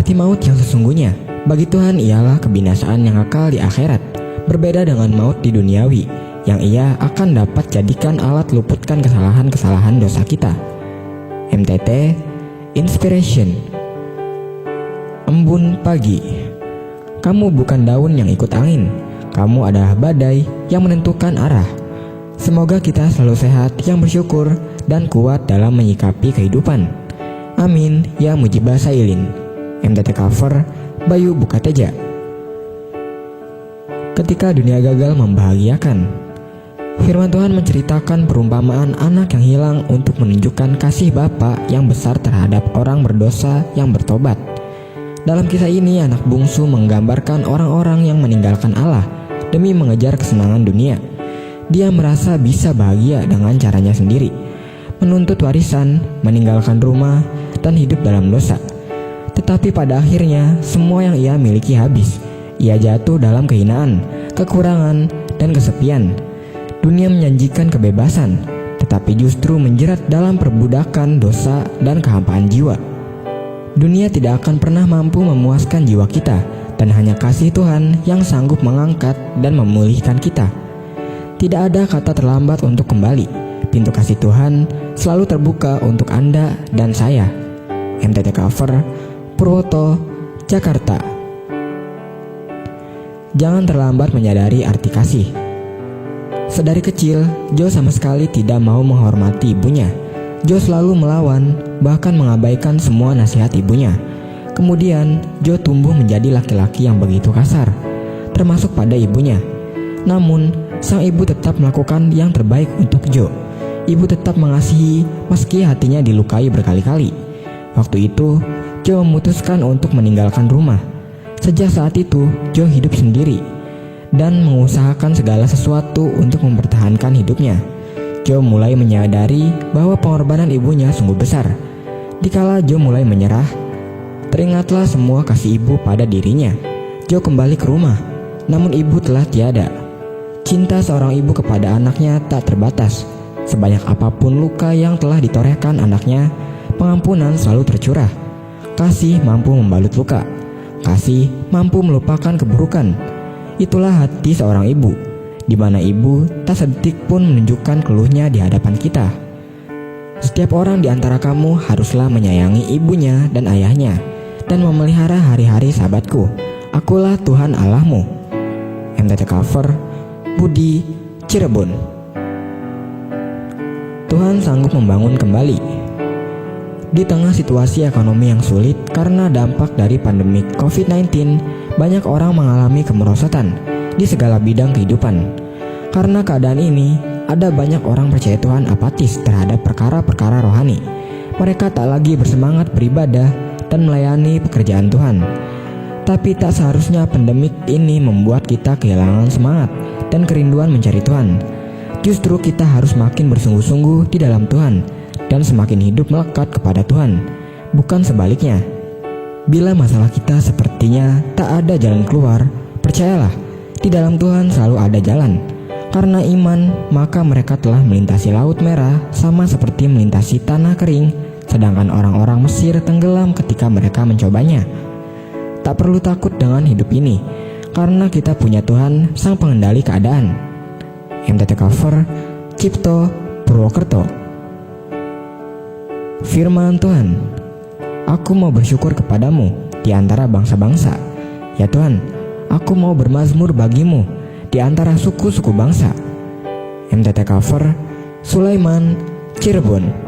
Arti maut yang sesungguhnya bagi Tuhan ialah kebinasaan yang kekal di akhirat, berbeda dengan maut di duniawi yang ia akan dapat jadikan alat luputkan kesalahan-kesalahan dosa kita. MTT Inspiration. Embun pagi. Kamu bukan daun yang ikut angin, kamu adalah badai yang menentukan arah. Semoga kita selalu sehat, yang bersyukur, dan kuat dalam menyikapi kehidupan. Amin, ya mujibah sailin. MTT cover Bayu Bukateja. Ketika dunia gagal membahagiakan. Firman Tuhan menceritakan perumpamaan anak yang hilang untuk menunjukkan kasih Bapa yang besar terhadap orang berdosa yang bertobat. Dalam kisah ini, anak bungsu menggambarkan orang-orang yang meninggalkan Allah demi mengejar kesenangan dunia. Dia merasa bisa bahagia dengan caranya sendiri, menuntut warisan, meninggalkan rumah, dan hidup dalam dosa. Tetapi pada akhirnya, semua yang ia miliki habis. Ia jatuh dalam kehinaan, kekurangan, dan kesepian. Dunia menjanjikan kebebasan, tetapi justru menjerat dalam perbudakan dosa dan kehampaan jiwa. Dunia tidak akan pernah mampu memuaskan jiwa kita, dan hanya kasih Tuhan yang sanggup mengangkat dan memulihkan kita. Tidak ada kata terlambat untuk kembali. Pintu kasih Tuhan selalu terbuka untuk Anda dan saya. MTT cover Purwoto, Jakarta. Jangan terlambat menyadari arti kasih. Sedari kecil, Joe sama sekali tidak mau menghormati ibunya. Joe selalu melawan, bahkan mengabaikan semua nasihat ibunya. Kemudian, Joe tumbuh menjadi laki-laki yang begitu kasar, termasuk pada ibunya. Namun, sang ibu tetap melakukan yang terbaik untuk Joe. Ibu tetap mengasihi meski hatinya dilukai berkali-kali. Waktu itu, Joe memutuskan untuk meninggalkan rumah. Sejak saat itu, Joe hidup sendiri dan mengusahakan segala sesuatu untuk mempertahankan hidupnya. Joe mulai menyadari bahwa pengorbanan ibunya sungguh besar. Dikala Joe mulai menyerah, teringatlah semua kasih ibu pada dirinya. Joe kembali ke rumah, namun ibu telah tiada. Cinta seorang ibu kepada anaknya tak terbatas. Sebanyak apapun luka yang telah ditorehkan anaknya, pengampunan selalu tercurah. Kasih mampu membalut luka. Kasih mampu melupakan keburukan. Itulah hati seorang ibu, di mana ibu tak sedetik pun menunjukkan keluhnya di hadapan kita. Setiap orang di antara kamu haruslah menyayangi ibunya dan ayahnya, dan memelihara hari-hari sahabatku. Akulah Tuhan Allahmu. MTT cover Budi, Cirebon. Tuhan sanggup membangun kembali. Di tengah situasi ekonomi yang sulit karena dampak dari pandemi COVID-19, banyak orang mengalami kemerosotan di segala bidang kehidupan. Karena keadaan ini, ada banyak orang percaya Tuhan apatis terhadap perkara-perkara rohani. Mereka tak lagi bersemangat beribadah dan melayani pekerjaan Tuhan. Tapi tak seharusnya pandemik ini membuat kita kehilangan semangat dan kerinduan mencari Tuhan. Justru kita harus makin bersungguh-sungguh di dalam Tuhan dan semakin hidup melekat kepada Tuhan, bukan sebaliknya. Bila masalah kita sepertinya tak ada jalan keluar, percayalah, di dalam Tuhan selalu ada jalan. Karena iman, maka mereka telah melintasi laut merah sama seperti melintasi tanah kering, sedangkan orang-orang Mesir tenggelam ketika mereka mencobanya. Tak perlu takut dengan hidup ini, karena kita punya Tuhan, sang pengendali keadaan. MTT cover Cipto, Purwokerto. Firman Tuhan. Aku mau bersyukur kepadamu di antara bangsa-bangsa. Ya Tuhan, aku mau bermazmur bagimu di antara suku-suku bangsa. MTT cover Sulaiman, Cirebon.